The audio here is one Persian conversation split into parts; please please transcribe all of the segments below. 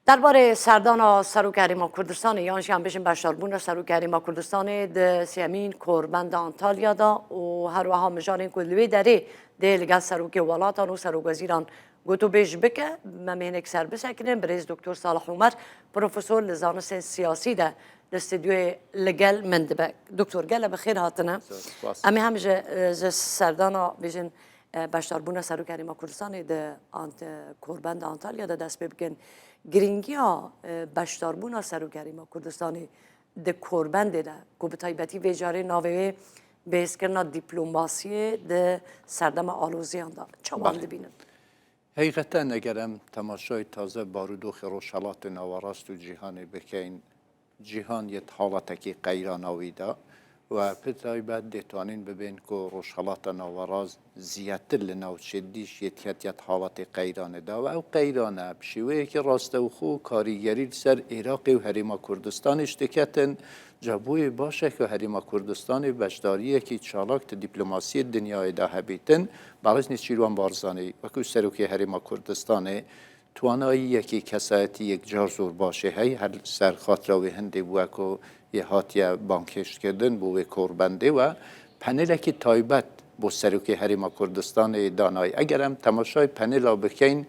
درباره سردان سروک هریما کوردستان یانش هم بشین بشاربون سروک هریما کوردستان د سیمین کوربند آنتالیا دا و هر وها مجارین کلوی داره ده لگل سروک ولاتان و سروک وزیران گوتو بیش بکه ممهنک سر بسکنن بریز دکتر صالح عمر پروفسور لزانس سیاسی ده استودیو لگل مندبک دکتر گله بخیر هاتنه امی هم سردان بیشین بشاربون سروک هریما کوردستان ده کوربند آنتالیا دا دست بکن گرینگیا بشداربونا سروک هریما کوردستانی د کوربند ده کو به تایبەتی ویجاره ناوی بیسکرنا دیپلماسی د سردم آلوزیان دا چوان دبینن حقیقتا اگرم تماشای تازه بارودو خروشالات نواراست و جهان بکین جهان یه حالتکی غیراناوی دا و پتایبت دتوانین ببین که روشالات نواراز زیادتر لناوچه دیش یتیت حالت غیرانه دا و او غیرانه بشیوه که راسته و خو کاریگری سر عراق و هریما کوردستان اشتکتن جابوی باشه که هریما کوردستان بشداریه که چالاک دیپلماسی دنیای دا هبیتن باعث نیست چیروان بارزانی و که سروکی هریما کوردستان توانایی یکی کسایتی یک جار زور باشه هی هر سر خاطراوی هنده بوه که یه هاتیه بانکش کردن بوه کوربنده و پنل که تایبت با سروک هریما کوردستان دانای اگرم تماشای پنل ها بکین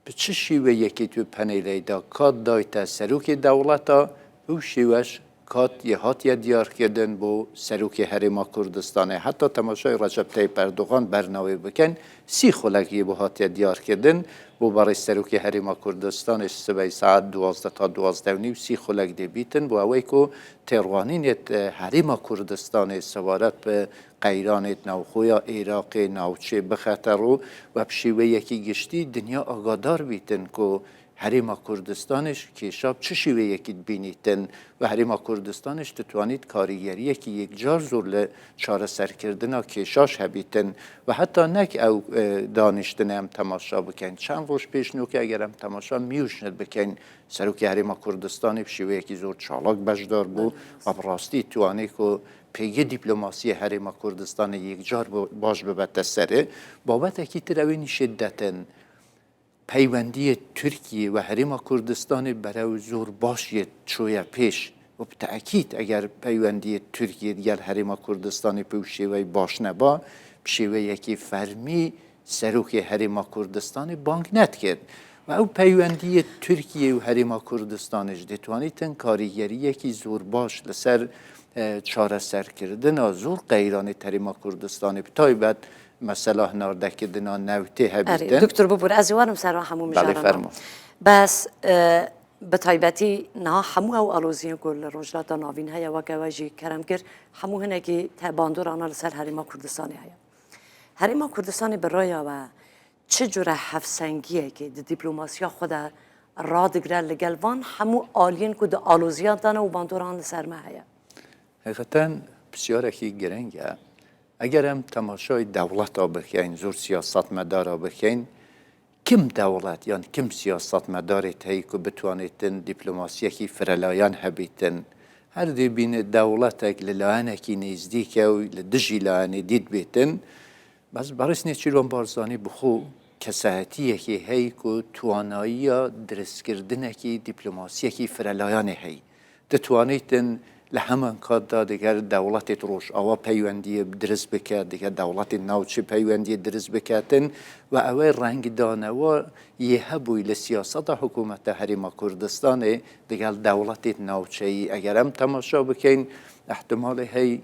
به چه شیوه یکی تو پنل دا کاد دایتا سروک دولتا او شیوهش کات یه هاتیه دیار کردن با سروک هریما کوردستان حتی تماشای رجب طیب اردوغان برنامه بکن 30 خلقی با هاتیه دیار کردن بو برای سروک هریما کوردستانش سبای ساعت 12 تا 12 و نیم 30 خلق دی بیتن بو اوی که تیروانینیت هریما کوردستان سوارت به قیرانیت نوخویا عراق نوچه بخطرو و بشیوه یکی گشتی دنیا آگادار بیتن که هریما کوردستانش کشاب چه شیوه یکی بینیتن و هریما کوردستانش تتوانید کاریگری یکی یک جار زور چاره سر کردن کشاش هبیتن و حتی نک او دانشتن هم تماشا بکن چند روش پیش نو که اگر هم تماشا میوشند بکن سروک هریما کوردستانی بشیوه یکی زور چالاک بجدار بو و براستی توانی که پیگه دیپلماسی هریما کوردستان یک جار باش ببت سره بابت اکی تروین شدتن پیوندی ترکیه و هریما کوردستان برای زور باشید چویا پیش و به تأکید اگر پیوندی ترکیه دیگر هریما کوردستان پیوشیوی باش نبا بشیوه یکی فرمی سروک هریما کوردستان بانک نت کرد و او پیوندی ترکیه و هریما کوردستانش دتوانیتن کاریگری یکی زور باش لسر چاره سر کردن زور غیران هریما کوردستان بتایبت مثلا نارده دنا نوته هبیتن دکتر ببور از وارم سر همو مجارم بس به تایبەتی نه همو او آلوزیان کل روجلات ناوین هیا و گواجی کرم کرد همو هنه که تباندور آنها لسر هریما کوردستانی هیا هریما کوردستانی برای و چه جوره حفظنگیه که دیپلماسی خود را دگره لگلوان همو آلین که آلوزیان دانه و باندوران لسر ما هیا حقیقتا بسیار که گرنگه اگر هم تماشای دولت ها بکن زور سیاست مدار بکن کم دولت یعنی کم سیاست مدار تایی که بتوانیتن دیپلماسی که فرلایان هبیتن هر دی بین دولت اک لایانه کی نزدیک و لدجی لایانه دید بیتن بس برس نیچیلون بارزانی بخو کساهتی که هی که توانایی درست کردن که دیپلماسی که فرلایان هی دتوانیتن لهمان کادا دیگر دولت روش آوا پیوندی درز بکرد دیگر دولت ناوچه پیوندی درز بکردن و اوه رنگ دانه و یه بوی لسیاست حکومت هریما کوردستان دیگر دولت ناوچه ای اگر هم تماشا بکن احتمال هی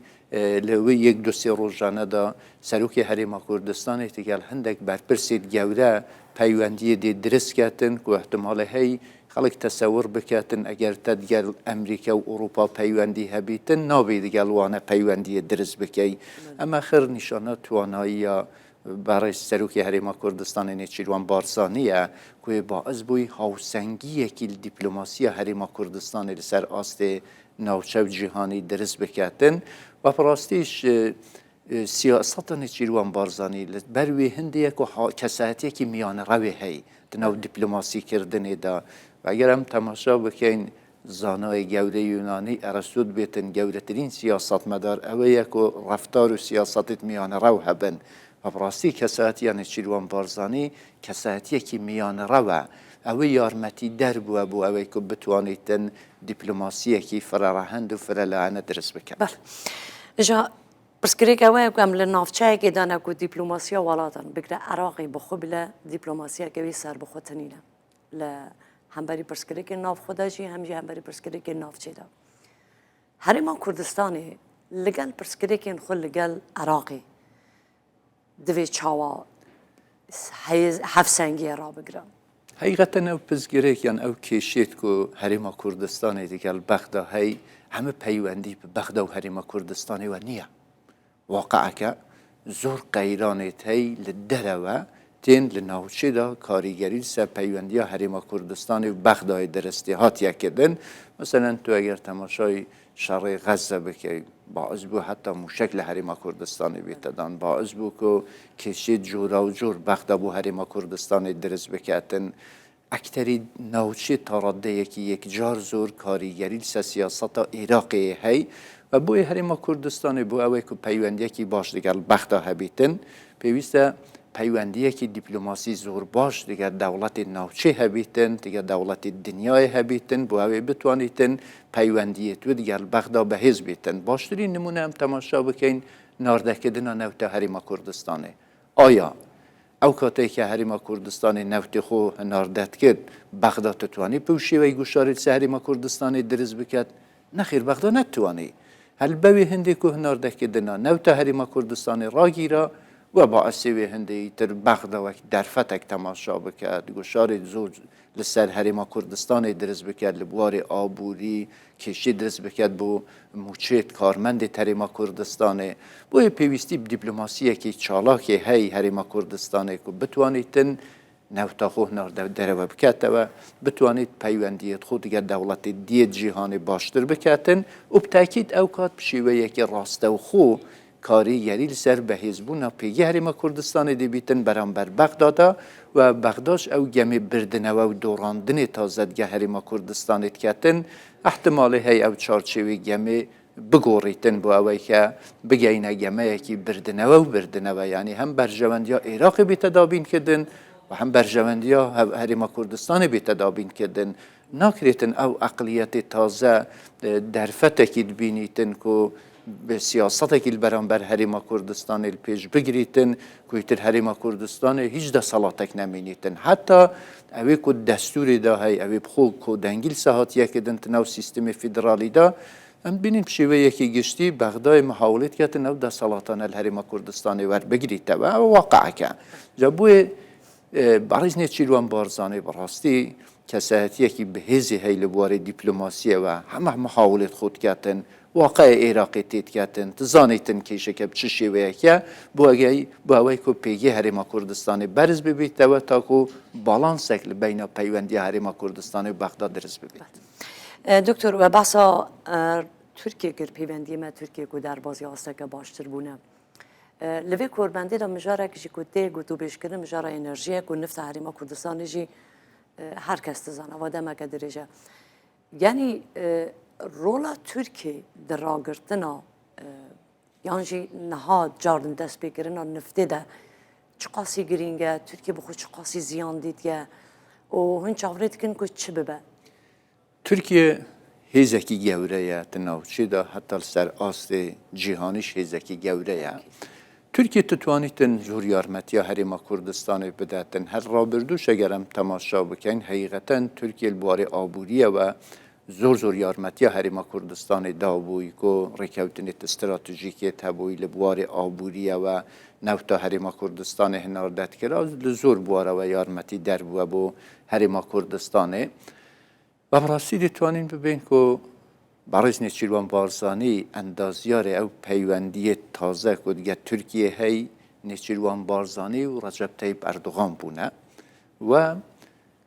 لوی یک دو سه روزانه دا سروک هریما کوردستان دیگر هندک برپرسید گوره پیوندی دی درز کردن که احتمال هی خلق تصور بکاتن اگر تدگل امریکا و اروپا پیوندی هبیتن نابید گلوانه پیوندی درز بکی اما خیر نشانه توانایی برای سروک هریما کوردستان نیچیلوان بارزانیه که باعث بوی هاوسنگی که دیپلماسی هریما کوردستان لسر آست ناوچه و جهانی درز بکاتن و پراستیش سیاست نیچیلوان بارزانی بروی هندیه که کسایتی که میان روی هی دنو دیپلماسی کردن دا و اگر هم تماشا بکن زانای گوره یونانی ارسطود بیتن گوره ترین سیاست مدار اوه که رفتار و سیاستت میان رو هبن و براستی کسایتی یعنی چیلوان بارزانی کسایتی که میان رو ئەوەی یارمەتی دەربووە بۆ ئەوەی کە بتوانیتن دیپلۆماسیەکی فەرەڕەهەند و فرەلایەنە دروست بکەن. بەڵێ ئێجا پرسکرێکەوەیە بکەم لە ناوچەیەکێدا نەکو دیپلۆماسیە وڵاتان بگرە عراقی بخۆ بلە دیپلۆماسیەکەوی سەر بخۆتنینە لە هەمبەری پرسکرێکی ناو خۆداژی هەمجی هەمبەری پرسکرێکی ناوچێدا هەرێما کوردستانی لەگەل پرسکرێکین خۆ لەگەل عراقی دەوێت چاوە هەفسەنگیە ڕابگرە. حقیقەتەن ئەو پزگرێکیان ئەو کێشێت و هەرێما کوردستانی دیگەل بەغدا هەی هەمە پەیوەندی بە بەغدا و هەرێما کوردستانیوە نییە. واقعەکە زۆر قەیرانێت هەی لە دەرەوە تێن لە ناوچێدا کاریگەری سەر پەیوەندیە هەرێما کوردستانی و بەغدای دەرستی هاتیەکردن. مەسەلەن تو ئەگەر تەماشای شەڕی غەزە بکەی باعث بوو هەتا موشک لە هەرێما کوردستانی بێتەدان، باعث بوو کە کێشێت جۆرا و جۆر بەغدا بۆ هەرێما کوردستانی دروست بکاتن. ئەکتەری ناوچێ تا ڕادەیەکی یەکجار زۆر کاریگەری سە سیاسەتە عێراقی هەی و بۆی هەرێما کوردستانی بۆ ئەوەی کە پەیوەندیەکی باش لەگەڵ بەغدا هەبێتن پێویستە پەیوەندیەکی دیپلۆماسی زۆر باش دیگە دەوڵەتی ناوچێ هەبێتن دیگە دەوڵەتی دنیای هەبێتن بۆ ئەوەی بتوانیتن پەیوەندیەت و دیگەل بەغدا بەهێز بێتن. باشترین نمونە ئەم تەماشا بکەین ناردەکردنە نەوتە هەرێما کوردستانی. ئایا ئەو کاتێککە هەرێما کوردستانی نەوتی خۆ هەناردەت کرد بەغدا تتوانی بەو شێوەی گوشارێت سە هەرێما کوردستانی دروست بکات؟ نەخیر بەغدا نەتوانی. هەل بەوێ هەندێک و هەناردەکردنە نەوتە هەرێما کوردستانی ڕاگیرە و باعثێوێ هەندێک تر بەغداوەک دەرفەتێک تەماشا بکات گوشارێت زۆر لەسەر هەرێما کوردستانی دروست بکات لە بواری ئابووری کێشی دروست بکات بۆ موچێت کارمەندی هەرێما کوردستانی. بۆیە پێویستی دیپلۆماسیەکی چالاکی هەی هەرێما کوردستانێک و بتوانیتن نەوتە خۆ دەرەوە بکاتەوە بتوانیت پەیوەندیت خۆ دیگە دەوڵەتی دیە جیهانی باشتر بکاتن و بتاکید ئەو کات پشیوەیەکی ڕاستە و خۆ کاریگەری لەسەر بەهێزبوونە پێی هەرێما کوردستانی دەبیتن بەرامبەر بەغدادا و بەغداش ئەو گەمی بردنەوە و دۆڕاندنی تازەدگە هەرێما کوردستانی دکاتن احتمالی هەیە ئەو چارچێوی گەمێ بگۆڕیتن بۆ ئەوەی کە بگەینە گەمەیەکی بردنەوە و بردنەوە یعنی هەم بەرژەوەندیا عێراقی بێتە دابینکردن و هەم بەرژەوەندیا هەرێما کوردستانی بێتە دابینکردن. ناکرێتن ئەو ئەقلیەتی تازە دەرفەتێکی دبینیتن و به سیاستێکی بەرامبەر هەرێما کوردستانی پێش بگریتن کویتر هەرێما کوردستانی هیچ دەسەڵاتێک نەمینیتن حتا ئەوێ کو دەستوریدا هەی ئەوێ بخۆ کۆدەنگیل سەهاتیەکردن ناو سیستمی فیدرالیدا ئەم بینین شێوەیەکی گشتی بەغدای محاولێت کاتن ئەو دەسەڵاتانە لە هەرێما کوردستانی وەربگریتەوە ئەو واقعەکە جا بۆیە بەڕێز نێچیروان بارزانەی بەڕاستی کەسایەتیەکی بەهێزی هەی لە بواری دیپلۆماسیەوە هەمە محاولێت خۆت کاتن واقع عێراقی تێتکاتن تزانیتن کێشەکە چ شێوەیەکە بۆ ئەوەی کۆ پێگی هەرێما کوردستانی بەرز ببیتەوە تاکو باڵانسێک لە بینە پەیوەندی هەرێما کوردستانی و بەغدا دروست ببێت. دکتۆر و باسا تورکیە کرد پەیوەندیمە تورکیە و دەربازی ئاستەکە باشتر بوونە لەوێ کۆربەندیدا مژارێکیشی کو تێک و توبێشکردن مژارە ئێنەرژیەک و نفتە هەرێما کوردستانیژی هەر کەس دەزانەوە دەمەکە درێژە یعنی ڕۆڵە تورکی دەڕاگرتنە یانجی نەهات جاردن دەست پێکردنە نفتێدا چ قاسی گرینگە تورکی بخۆ چ قاسی زیان دیتگە و هون چاوڕێتکن کو چ ببە تورکیە هێزێکی گەورەیە ناوچێدا هەتا سەر ئاستی جیهانیش هێزێکی گەورەیە تورکی تتوانیتن زۆر یارمەتیە هەرێما کوردستانی بداتن هەر ڕابردوو شەگەرم تەماشا بکەین حقیقەتەن تورکیە بواری ئابووریەوە زۆر یارمەتیە هەرێما کوردستانی دابووی کۆ ڕێکەوتنێت استراتژیکێت هەبووی لە بواری ئابووریەوە نەوتە هەرێما کوردستانی هێناردەتکرا لە زۆر بوارەوە یارمەتی دەربووە بۆ هەرێما کوردستانی بە بەڕاستی دەتوانین ببین کۆ بەڕێز نێچیروان بارزانî ئەندازیارێ ئەو پەیوەندیە تازە کۆ دیگە تورکیە هەی نێچیروان بارزانî و ڕەجەب تەیب ئەردوغان بوونە و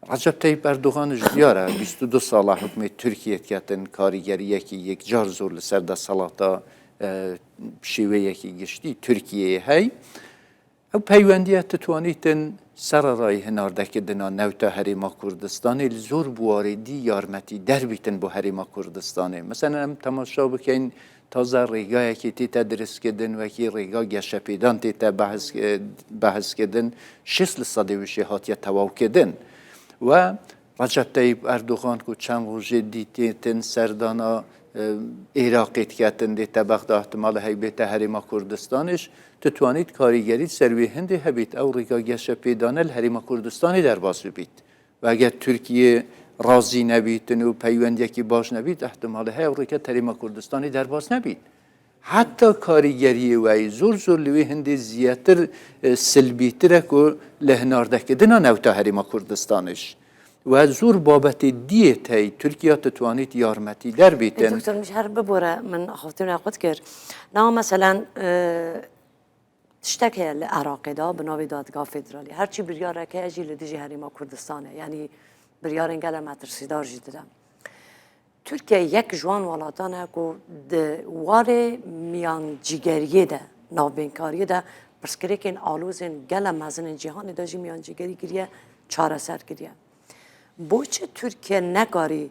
ڕەجەب تەیب ئەردوغانش دیارە 22 ساڵە حکومەت تورکیەت کاتن کاریگەریەکی یەکجار زۆر لەسەر دەسەڵاتە شێوەیەکی گشتی تورکیە هەی ئەو پەیوەندیە تتوانیتن سەرڕای هێناردەکردنە نەوتە هەرێما کوردستانی زۆر بواردی یارمەتی دەربیتن بۆ هەرێما کوردستانی مەسەن ئەم تەماشا بکەین تازە ڕێگایەکی تێتە دروستکردن وەکی ڕێگا گەشەپێدان تێتە بەحثکردن 6 لە سەدەی وشێ هاتیە تەواوکردن و رجب طيب اردوغان کو چند روزه دیتین سردانا عراقیت کتن دی تبخت احتمال هیبت هریما کردستانش تتوانید کاریگری سروی هندی هبید او ریگا گشه پیدانه الهریما کردستانی در باز بید و اگر ترکیه راضی نبید و پیوند یکی باش نبید احتمال های او ریگا هریما کردستانی در باز نبید حتی کاریگری و زور لوی هندی زیاتر سلبی ترک لهنارده کدنا نوتا هریما کردستانش و زور بابت دیت هی ترکیه تتوانید یارمتی در بیتن دکتر مش هر ببوره من خفتون اقود کرد نه مثلا تشتكي العراقي دا بناوي دادگاه فدرالي هرچی بریاره که اجی لدیجی هریما کردستانه یعنی بریار انگل مترسیدار جدیدم ترکیه یک جوان ولاتانه که واره میان جیگریه ده ناوبینکاریه ده پرسکره که این آلوزین گل مزن جهان دا جی میان جیگری گریه چاره سر گریه بوچه ترکیه نگاری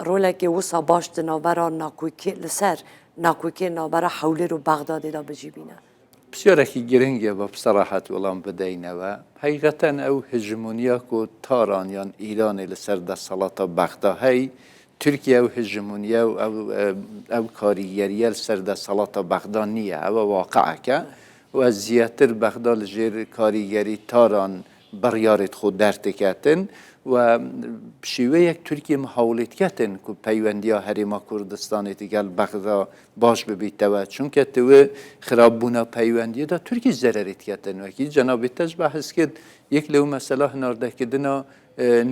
روله که وسا باش دنابرا ناکویکی لسر ناکویکی نابرا حوله رو بغداد دا بجیبینه بسیارکی گرنگه و بصراحت ولام بدینه و حقیقتا او هجمونیا کو تارانیان ایران لسر ده صلاة بغداد هی ترکیه او هجمونیا او کاریگریه لسر ده صلاة بغداد نیه او واقعه که و زیاتر بغداد جیر کاریگری تاران بریارت خود درتکتن و شیوه یک ترکیه محاولت کردن که پیوندیا هریما کردستانی دیگر بغداد باش ببیته و چون که تو خرابونا پیوندی دا ترکیه ضررت کردن و کی جناب تاج بحث کرد یک لو مسئله نارده کدنا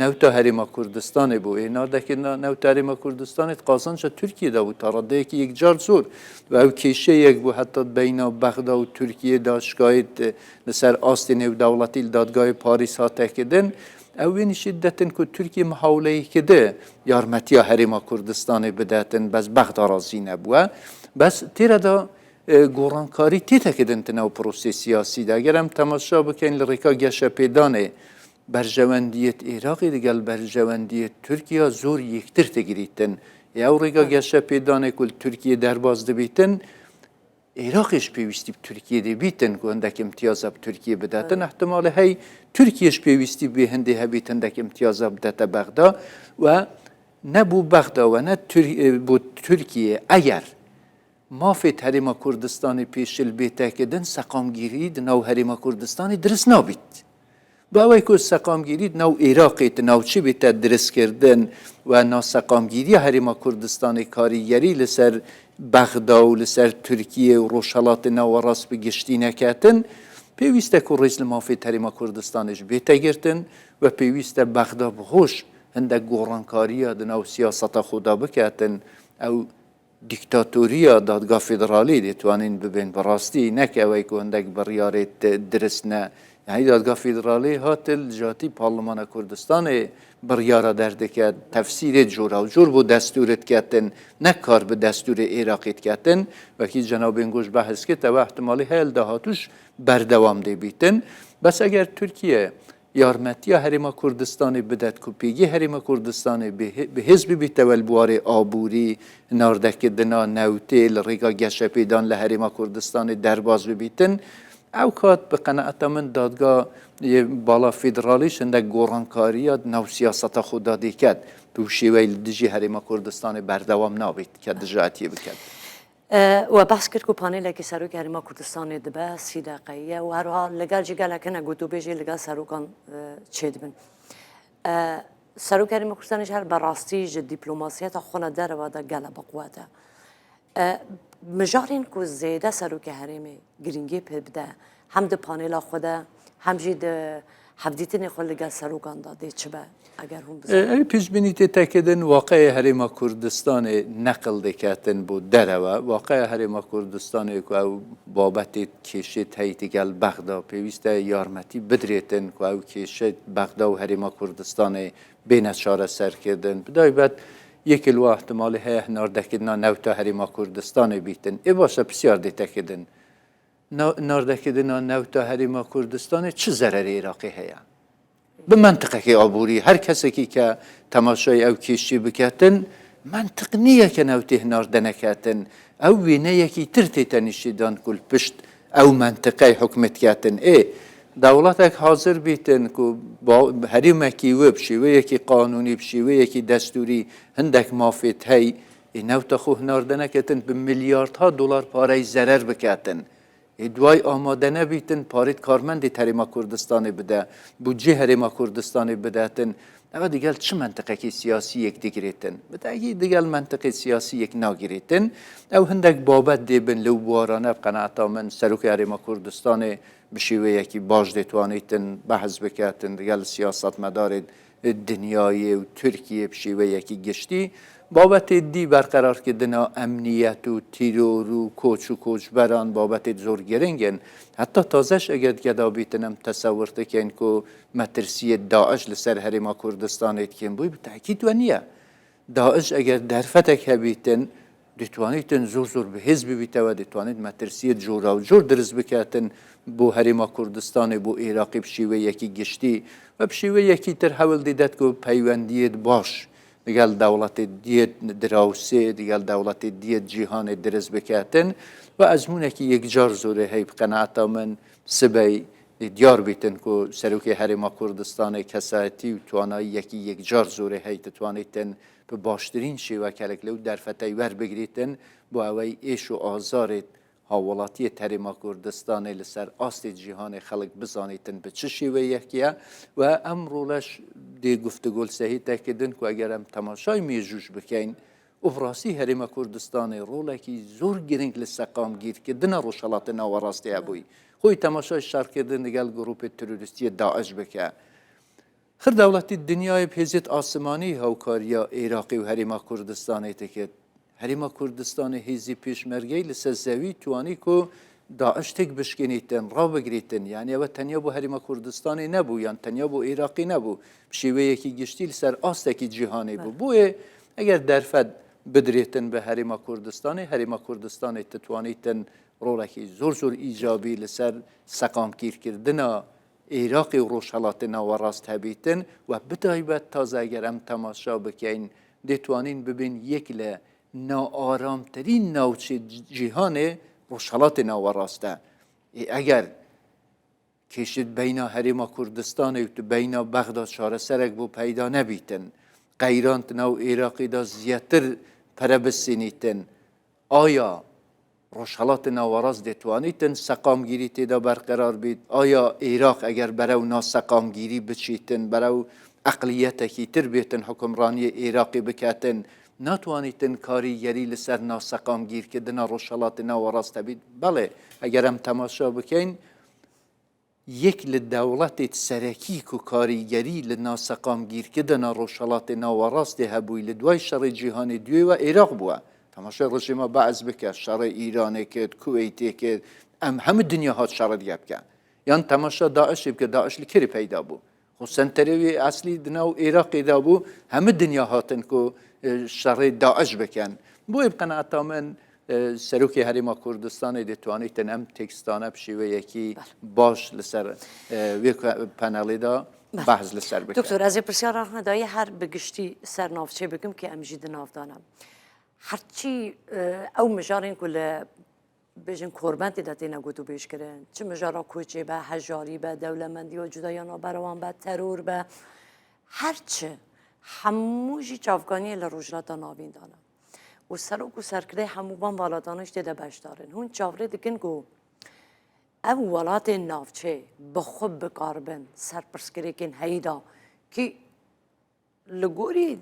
نوتا هریما کردستان بو نارده کدنا نوتا هریما کردستان قازانش ترکیه دا بود تراده که یک جار زور و او کیشه یک بو حتی بین بغداد و ترکیه دا شکایت لسر آستین و دولتی دادگاه پاریس ها تکدن اوین شدتن که ترکیه محاوله کده یارمتی هریما کردستان بداتن بس بغداد راضی نبوه بس تیره دا گورانکاری تیتا کدن تنو پروسه سیاسی دا اگرم تماشا بکن لریکا گشه پیدانه برجواندیت عراقی دیگل برجواندیت ترکیه زور یکتر تگریتن یا ریکا گشه پیدانه کل ترکیه درباز دبیتن عراقش پیوستی ترکیه دی بیتن که هندک امتیاز اب ترکیه بداتن احتمال هی ترکیهش پیوستی به هنده هبیتن دک امتیاز اب داتا بغداد و نبو بغداد و نه بو ترکیه اگر مافت هریما کردستانی پیشل بیته کدن سقامگیری نو هریما کردستانی درست نابید با اوی که سقامگیری نو عراقی نو چی بیته درست کردن و نا سقامگیری هریما کردستانی کاریگری لسر بغداد و لسر ترکیه و روشالات نو راست بگشتی نکاتن پیوسته که رئیس مافی هریما کردستانش بیته گرتن و پیوسته بغداد بخوش هنده گورانکاریا دنو سیاست خدا بکاتن او دیکتاتوریا دادگاه فدرالی دیتوانین ببین براستی نکه اوی که هندک بریارت درست نه یعنی دادگاه فدرالی هاتل جاتی پارلمان کردستان بریاره درده که تفسیر جور و جور بو دستورت کتن نکار به دستور عراقیت کتن و که جناب انگوش بحث که و احتمالی هل دهاتوش بردوام دی بیتن بس اگر ترکیه یارمتی هریما کردستان بدت کپیگی هریما کردستان به حزب بیت والبوار آبوری ناردک دنا نوتیل ریگا گشه پیدان لهریما کردستان درباز بیتن او کات به قناعت من دادگاه بالا فدرالیش انده گورانکاریات نو سیاست خدا دیکد تو شیوه دیجی هریما کردستان بردوام نابید که دجاعتی بکد و بحث کرد که پانیل که سروک هریما کردستان دبه 30 دقیقه و هر حال لگل جگل کنه گوتو بیجی لگل سروکان چید بن سروک هریما کردستانش هر براستی جد دیپلوماسیت خونه در و دا گل بقوته مجارین که زیده سروک هریمی گرینگی بده هم ده پانیل خوده هم جید حفدیتین خود لگل سروکان داده چه به اگر هم بزنید ای پیش بینید تکیدن واقع هریما کردستان نقل دکتن بود دره و واقع هریما کردستان که او بابت کشه تایتگل بغداد پیوسته یارمتی بدریتن که او کشه بغداد و هریما کردستان بین چاره سر کردن بدای بعد یک الوا احتمال های ناردکدنا نوتا هریما کردستان بیتن ای باشه بسیار دیتکیدن ناردکدنا نوتا هریما کردستان چه ضرر عراقی هیا به منطقه که عبوری هر کسی که تماشای او کشی بکتن منطق نیه که نوته نارده نکتن او وینه یکی ترتی تنشیدان کل پشت او منطقه حکمت کتن دولتك حاضر بیتن که با هریمکی و بشیوه یکی قانونی بشیوه یکی دستوری هندک مافیت هی اینو تا خو هناردنه کتن به میلیاردها دلار پاره ضرر بکتن دوای آماده نبیتن پارید کارمندی هریما کردستان بده بودجه هریما کردستان بدهتن اما دیگه چه منطقه کی سیاسی یک دیگریتن بدهی دیگه منطقه سیاسی یک ناگریتن او هندک بابت دیبن لو بوارانه بقناعتا من سروک هریما کردستان بشیوه یکی باش دتوانیتن بحث بکتن دیگه سیاست مدار دنیای و ترکیه بشیوه یکی گشتی بابت دی برقرار کردن امنیت و تیرور و کوچ بران بابت زور گرنگن حتی تازش اگر گدا بیتنم تصورت کن که مترسی داعش لسر هریما کردستان کن بوی بتاکید و نیه داعش اگر درفتک هبیتن دتوانیتن زور به حزب بیته و دتوانید مترسی جورا و جور درز بکاتن بو هریما کردستان بو عراقی بشیوه یکی گشتی و بشیوه یکی تر حول دیدد که پیوندیت باش دیگل دولت دیت دراوسه دیگل دولت دیت جهان درز بکاتن و ازمونه که یک جار زوره هی بقناعتا من سبی دیار بیتن که سروک هریما کردستان کسایتی و توانایی یکی یک جار زوره هی تتوانیتن به باشترین شیوه کلکلو در فتای ور بگریتن با اوی ایش و آزارت حوالاتی هریما کردستان لسر آست جهان خلق بزانیتن به چه شیوه یکیه و امرولش دی گفتگول صحیح تاکیدن که اگرم تماشای میجوش بکین افراسی هریما کردستان روله که زور گرنگ لسقام گیر که دنا روشالات نواراستی ابوی خوی تماشای شرک کردن دیگل گروپ تروریستی داعش بکه خر دولتی دنیای پیزیت آسمانی هاوکاریا عراقی و هریما کردستان تکید هریما کردستان هیزی پیشمرگی لسزوی توانی کو داعش تک بشکنیتن را بگریتن یعنی و تنیا بو هریما کردستان نبو یعنی تنیا بو عراقی نبو بشیوه یکی گشتی لسر آستکی جهانی بو بوی اگر درفت بدریتن به هریما کردستان تتوانیتن رولکی زور ایجابی لسر سقام گیر کردنا عراقی و روشالات ناوراست هبیتن و بدایبت تازه اگر ام تماشا بکین دتوانین ببین یک ل ناآرامترین نوچه جهان روشالات ناوراسته اگر کشید بین هریما کردستان و بین بغداد شاره سرک بو پیدا نبیتن غیرانت نو عراقی دا زیاتر پربسینیتن آیا روشالات ناوراست دتوانیتن سقام گیری تیدا برقرار بید آیا عراق اگر برو ناسقام گیری بچیتن برو اقلیت کی تر بیتن حکمرانی عراقی بکاتن ناتوانیتن کاریگری لسر ناسقام گیر که دنا روشالات ناوراست بید بله اگرم تماشا بکن یک لدولت سرکی که کاریگری لناسقام گیر که دنا روشالات ناوراست هبوی لدوای شر جهان دوی و عراق بوه تماشا رژیم بعض بکه شر ایران کد کویتی کد همه دنیا هات شر دیگه بکن یعنی تماشا داعش بکه داعش لکری پیدا بو خو سنتروی اصلی دناو عراقی دا بو همه دنیا هاتن که شر داعش بکن بو بقناعتا من سروکی هریما کردستان دتوانیتن ام تکستانه بشیوه یکی باش لسر وی پنالی دا بحث لسر بکن دکتر از پرسیار راه ندایی هر بگشتی سر نافچه بگم که امجید ناف دانم هرچی او مجارین کل بجن کربنتی داتی نگوتو بیش کرن چه مجارا کوچه به هجاری به دولمندی و جدایانا بروان به ترور به هرچه هموجی چافگانی لروجلاتا ناوین دانم و سروک و سرکده هموبان والاتانش دیده باش دارن هون چاوره دکن گو او ولات نافچه بخوب بکاربن سرپرسکری کن هیدا که لگوری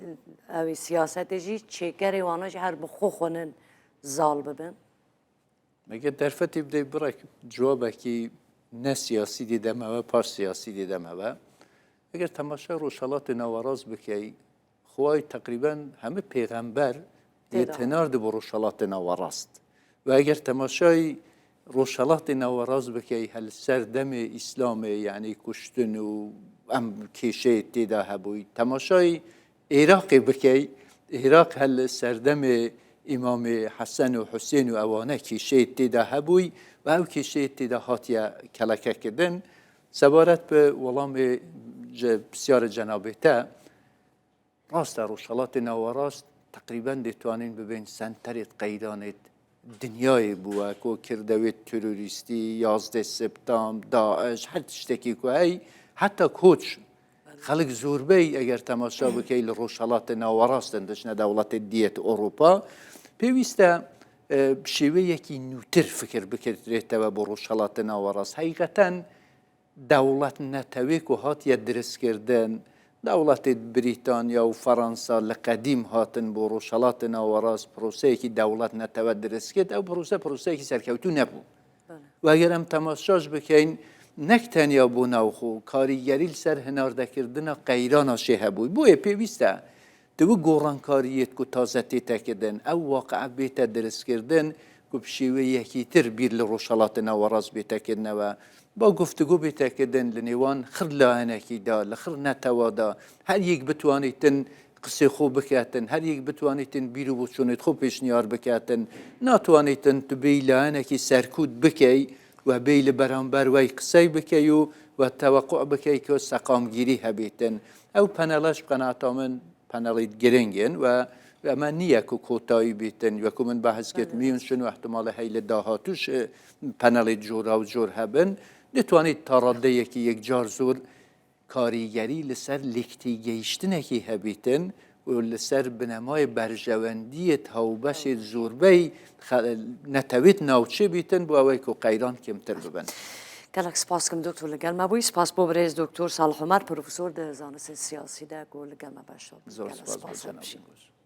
اوی سیاست جی چکری وانش هر بخو خونن زال ببن مگه درفتی بده برای جوابه که نه سیاسی دیدم و پاش سیاسی دیدم و اگر تماشا روشالات نواراز بکی خواهی تقریبا همه پیغمبر یتنارد با روشالات نواراست و اگر تماشای روشالات نواراز بکی هل سردم اسلام یعنی کشتن و ام کیشه تیدا هبوی تماشای عراقی بکی عراق هل سردم امام حسن و حسین و اوانه کیشه تیدا هبوی و او کیشه تیدا هاتیا کلکه کردن سبارت به ولام بسیار جنابته راست روشالات نواراست تقریبا دتوانین ببین سنترت قیدانت دنیای بووە کۆ کردەوێت تروریستی 11 سپتام داعش هەر تشتێکی کو هەی حتا کۆچ خەڵک زۆربەی ئەگەر تەماشا بکەی لە ڕۆژهەڵاتە ناوەڕاستن دەچنە دەوڵەتی دیەت ئۆروپا پێویستە شێوەیەکی نووتر فکر بکرێتەوە بۆ ڕۆژهەڵاتە ناوەڕاست حقیقەتەن دەوڵەت نەتەوێک و هاتیە دروستکردن دەوڵەتی بریتانیا و فەڕەنسا لە قەدیم هاتن بۆ ڕۆژهەڵاتە ناوەڕاست پرۆسەیەکی دەوڵەت نەتەوە دروستکرد ئەو پرۆسەیەکی سەرکەوتوو نەبوو واگەر ئەم تەماشاش بکەین نەک تەنیا بۆ ناوخۆ کاریگەری لەسەر هەناردەکردنە قەیرانەشێ هەبووی بۆیە پێویستە دوو گۆڕانکاریەت و تازە تێتەکردن ئەو واقع بێتە دروستکردن و بشێوەیەکی تر بیر لە ڕۆژهەڵاتە ناوەڕاست بێتەکردنەوە با گفتگو بێتەکردن لە نێوان خڕ لایەنێکیدا لە خڕ نەتەوادا هەر یەک بتوانیتن قسەی خۆ بکاتن هەر یەک بتوانیتن بیر و بۆچوونێت خۆ پێشنیار بکاتن ناتوانیتن تو بێی لایەنێکی سەرکوت بکەی و بێی لە بەرامبەر وای قسەی بکەی و تەوەقع بکەی کە سەقامگیری هەبێتن ئەو پەنەڵەش قەناعتا من پەنەڵی گرنگن و ئەمە نییە و کۆتایی بێتن وەکو من بەحث کرد میونشن و احتماڵە هەی لە داهاتوش پەنەڵی جۆرا و جۆر هەبن دەتوانیت تا ڕادەیەکی یەکجار زۆر کاریگەری لەسەر لێکتی گەیشتنێکی هەبێتن و لەسەر بنەمای بەرژەوەندیت هەوبەشێت زۆربەی نەتەوێت ناوچێ بیتن بۆ ئەوەی و قەیران کەمتر ببن. گەلک سپاس کەم دکتۆر لەگەڵما بووی سپاس بۆ بەڕێز دکتۆر ساڵح عومەر پرۆفسۆر دە زانستی سیاسی دا گۆ لەگەڵما باشە زۆر سپاس بۆ جەناب.